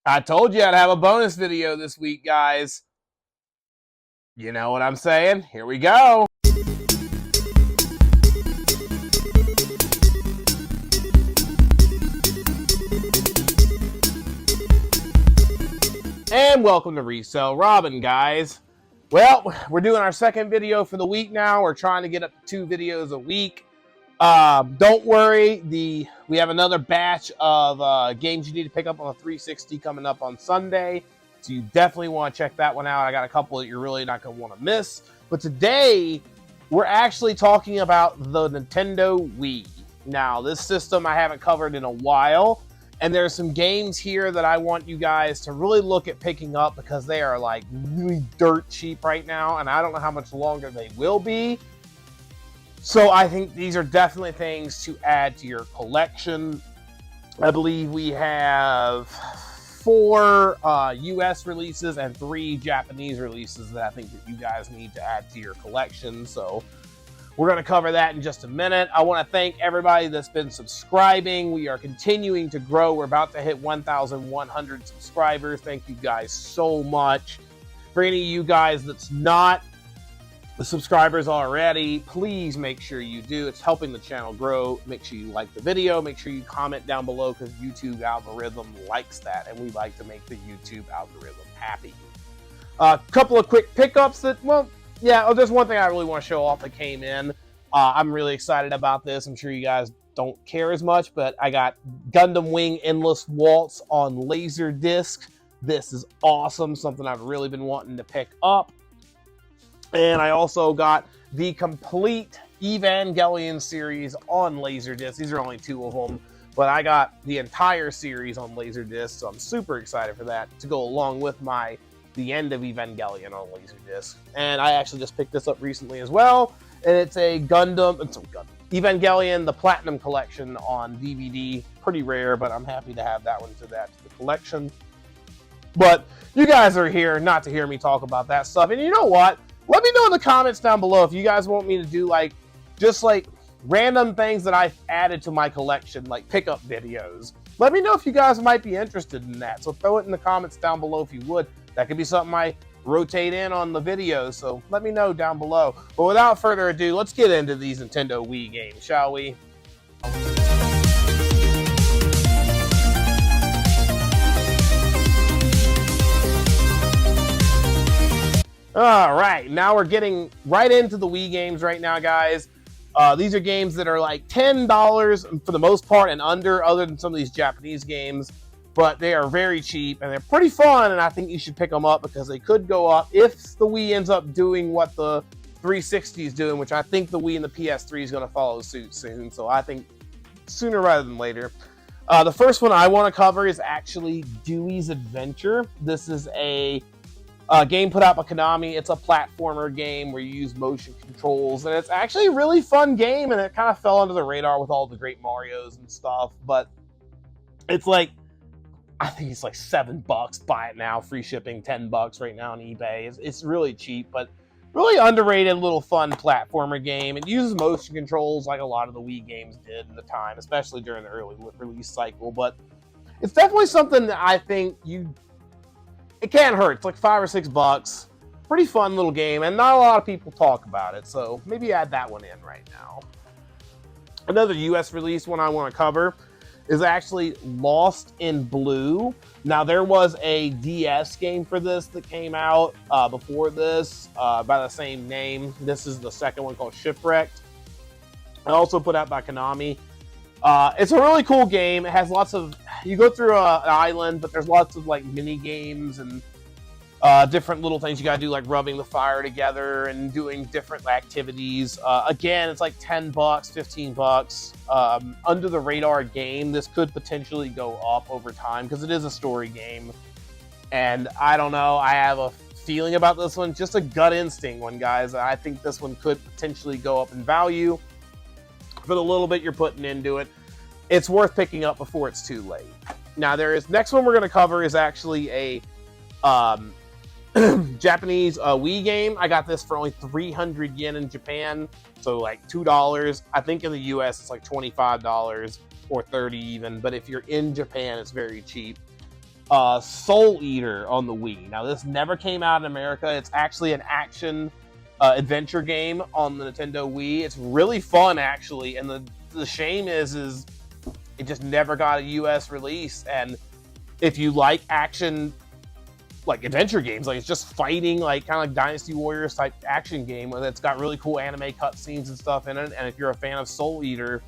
I told you I'd have a bonus video this week, guys. You know what I'm saying? Here we go. And welcome to Resell Robin, guys. Well, we're doing our second video for the week now. We're trying to get up to 2 videos a week. Don't worry, we have another batch of games you need to pick up on the 360 coming up on Sunday. So you definitely want to check that one out. I got a couple that you're really not going to want to miss. But today, we're actually talking about the Nintendo Wii. Now, this system I haven't covered in a while. And there's some games here that I want you guys to really look at picking up because they are like really dirt cheap right now. And I don't know how much longer they will be. So I think these are definitely things to add to your collection. I believe we have 4 US releases and 3 Japanese releases that I think that you guys need to add to your collection. So we're going to cover that in just a minute. I want to thank everybody that's been subscribing. We are continuing to grow. We're about to hit 1,100 subscribers. Thank you guys so much. For any of you guys that's not the subscribers already, please make sure you do. It's helping the channel grow. Make sure you like the video. Make sure you comment down below because YouTube algorithm likes that, and we like to make the YouTube algorithm happy. A couple of quick pickups that, well, yeah, there's one thing I really want to show off that came in. I'm really excited about this. I'm sure you guys don't care as much, but I got Gundam Wing Endless Waltz on Laserdisc. This is awesome, something I've really been wanting to pick up. And I also got the complete Evangelion series on Laserdisc. These are only 2 of them, but I got the entire series on Laserdisc, so I'm super excited for that to go along with the end of Evangelion on Laserdisc. And I actually just picked this up recently as well, and it's a Evangelion, the Platinum Collection on DVD. Pretty rare, but I'm happy to have that one to the collection. But you guys are here not to hear me talk about that stuff, and you know what? Let me know in the comments down below if you guys want me to do just random things that I've added to my collection, like pickup videos. Let me know if you guys might be interested in that. So throw it in the comments down below if you would. That could be something I rotate in on the videos. So let me know down below. But without further ado, let's get into these Nintendo Wii games, shall we? All right, now we're getting right into the Wii games right now, guys. These are games that are like $10 for the most part and under, other than some of these Japanese games. But they are very cheap, and they're pretty fun, and I think you should pick them up because they could go up if the Wii ends up doing what the 360 is doing, which I think the Wii and the PS3 is going to follow suit soon. So I think sooner rather than later. The first one I want to cover is actually Dewey's Adventure. This is a game put out by Konami. It's a platformer game where you use motion controls, and it's actually a really fun game, and it kind of fell under the radar with all the great Marios and stuff, but it's like, I think it's like $7. Buy it now, free shipping, $10 right now on eBay. It's really cheap, but really underrated little fun platformer game. It uses motion controls like a lot of the Wii games did in the time, especially during the early release cycle, but it's definitely something that I think it can't hurt. It's like $5 or $6. Pretty fun little game, and not a lot of people talk about it, so maybe add that one in right now. Another US release one I want to cover is actually Lost in Blue. Now, there was a DS game for this that came out before this by the same name. This is the second one, called Shipwrecked. Also put out by Konami. It's a really cool game. It has lots of, you go through an island, but there's lots of like mini games and different little things you gotta do, like rubbing the fire together and doing different activities. Again, it's like $10, $15. Under the radar game. This could potentially go up over time because it is a story game. And I don't know, I have a feeling about this one, just a gut instinct one, guys. I think this one could potentially go up in value for the little bit you're putting into it. It's worth picking up before it's too late. Now, next one we're going to cover is actually a Japanese Wii game. I got this for only 300 yen in Japan, so like $2. I think in the US it's like $25 or 30 even, but if you're in Japan, it's very cheap. Soul Eater on the Wii. Now, this never came out in America. It's actually an action adventure game on the Nintendo Wii. It's really fun, actually, and the shame is it just never got a US release. And if you like action, like adventure games, like it's just fighting, like kind of like Dynasty Warriors type action game that's got really cool anime cutscenes and stuff in it, and if you're a fan of Soul Eater,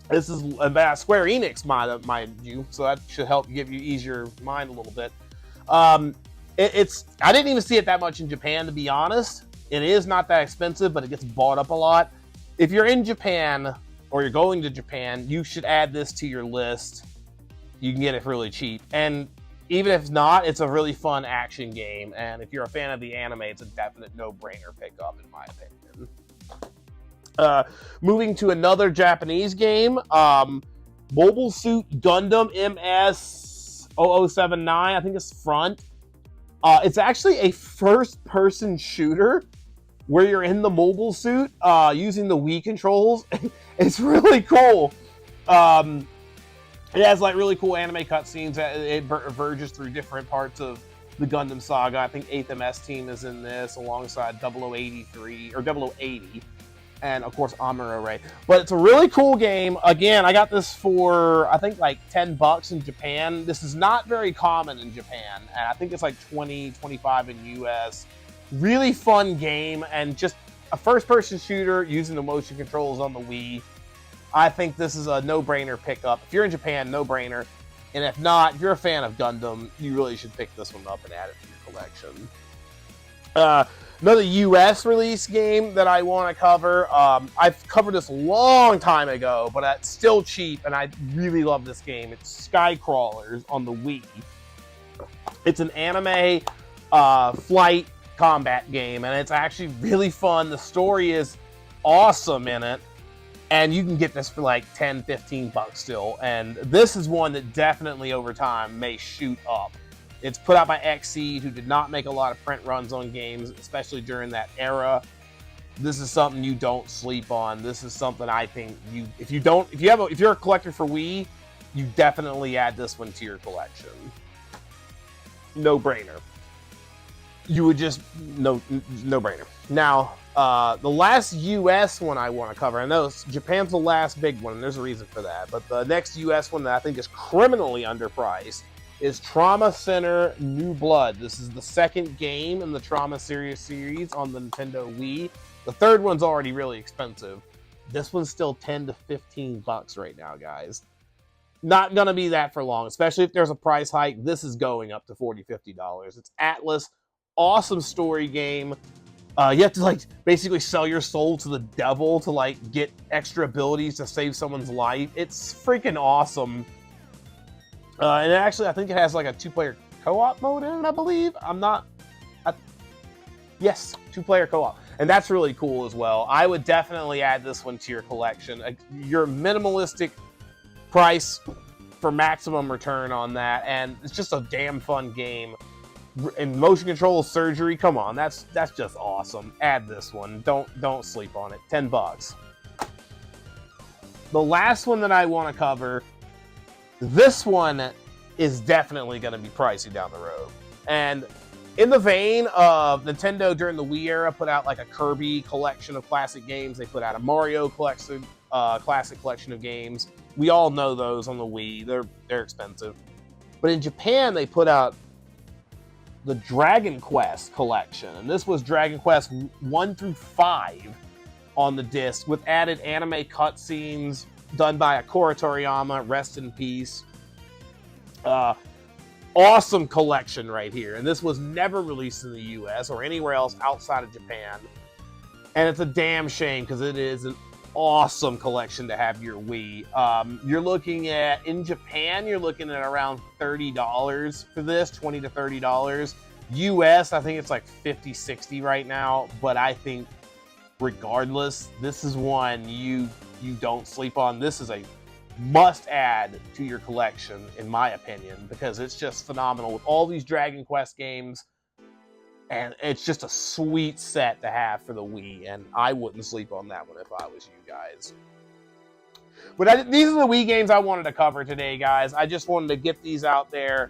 this is a Square Enix mind you, so that should help give you ease your mind a little bit. It's I didn't even see it that much in Japan, to be honest. It is not that expensive, but it gets bought up a lot. If you're in Japan or you're going to Japan, you should add this to your list. You can get it really cheap, and even if not, it's a really fun action game. And if you're a fan of the anime, it's a definite no-brainer pickup, in my opinion. Moving to another Japanese game, Mobile Suit Gundam MS0079, I think it's Front. It's actually a first-person shooter where you're in the mobile suit using the Wii controls. It's really cool. It has like really cool anime cutscenes. It verges through different parts of the Gundam saga. I think 8th MS Team is in this alongside 0083 or 0080. And of course Amuro Ray. But it's a really cool game. Again, I got this for I think like $10 in Japan. This is not very common in Japan, and I think it's like 20, 25 in US. Really fun game, and just a first-person shooter using the motion controls on the Wii. I think this is a no-brainer pickup. If you're in Japan, no-brainer. And if not, if you're a fan of Gundam, you really should pick this one up and add it to your collection. Another US release game that I want to cover. I've covered this a long time ago, but it's still cheap, and I really love this game. It's Skycrawlers on the Wii. It's an anime flight combat game, and it's actually really fun. The story is awesome in it, and you can get this for like $10, $15 still. And this is one that definitely over time may shoot up. It's put out by XSeed, who did not make a lot of print runs on games, especially during that era. This is something you don't sleep on. This is something I think if you're a collector for Wii, you definitely add this one to your collection. No brainer. You would just no brainer. Now, the last US one I want to cover, I know Japan's the last big one, and there's a reason for that, but the next US one that I think is criminally underpriced is Trauma Center New Blood. This is the second game in the Trauma series on the Nintendo Wii. The third one's already really expensive. This one's still $10 to $15 right now, guys. Not gonna be that for long, especially if there's a price hike. This is going up to $40, $50. It's Atlas. Awesome story game. You have to like basically sell your soul to the devil to like get extra abilities to save someone's life. It's freaking awesome. And actually, I think it has like a 2-player co-op mode in it, I believe. Yes, 2-player co-op. And that's really cool as well. I would definitely add this one to your collection. Your minimalistic price for maximum return on that, and it's just a damn fun game. And motion control surgery, come on, that's just awesome. Add this one. Don't sleep on it. $10. The last one that I want to cover, this one is definitely going to be pricey down the road. And in the vein of Nintendo during the Wii era put out like a Kirby collection of classic games. They put out a Mario collection, classic collection of games. We all know those on the Wii. They're expensive. But in Japan, they put out the Dragon Quest collection. And this was Dragon Quest 1 through 5 on the disc with added anime cutscenes done by Akira Toriyama, rest in peace. Awesome collection right here. And this was never released in the US or anywhere else outside of Japan. And it's a damn shame because it is an awesome collection to have your Wii. You're looking at, in Japan, you're looking at around $30 for this, $20 to $30. US, I think it's like $50, $60 right now. But I think regardless, this is one you don't sleep on. This is a must add to your collection, in my opinion, because it's just phenomenal with all these Dragon Quest games, and it's just a sweet set to have for the Wii, and I wouldn't sleep on that one if I was you guys. But these are the Wii games I wanted to cover today, guys. I just wanted to get these out there.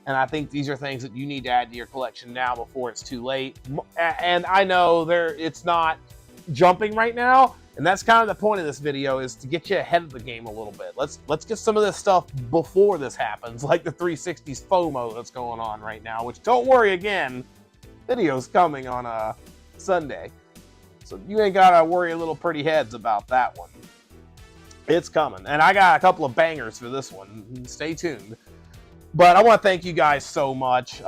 And I think these are things that you need to add to your collection now before it's too late. And I know it's not jumping right now, and that's kind of the point of this video, is to get you ahead of the game a little bit. Let's get some of this stuff before this happens, like the 360's FOMO that's going on right now, which, don't worry, again, video's coming on Sunday. So you ain't gotta worry little pretty heads about that one. It's coming. And I got a couple of bangers for this one. Stay tuned. But I want to thank you guys so much.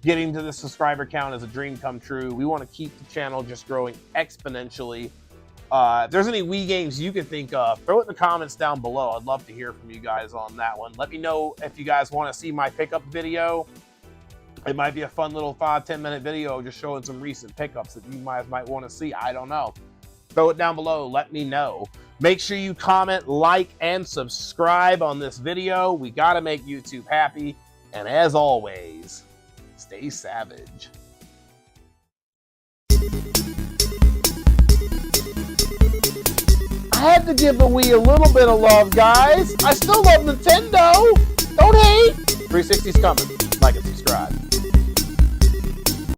Getting to the subscriber count is a dream come true. We want to keep the channel just growing exponentially. If there's any Wii games you can think of, throw it in the comments down below. I'd love to hear from you guys on that one. Let me know if you guys want to see my pickup video. It might be a fun little 5-10 minute video just showing some recent pickups that you guys might want to see. I don't know. Throw it down below. Let me know. Make sure you comment, like, and subscribe on this video. We got to make YouTube happy. And as always, stay savage. I had to give the Wii a little bit of love, guys. I still love Nintendo. Don't hate. 360's coming. Like and subscribe.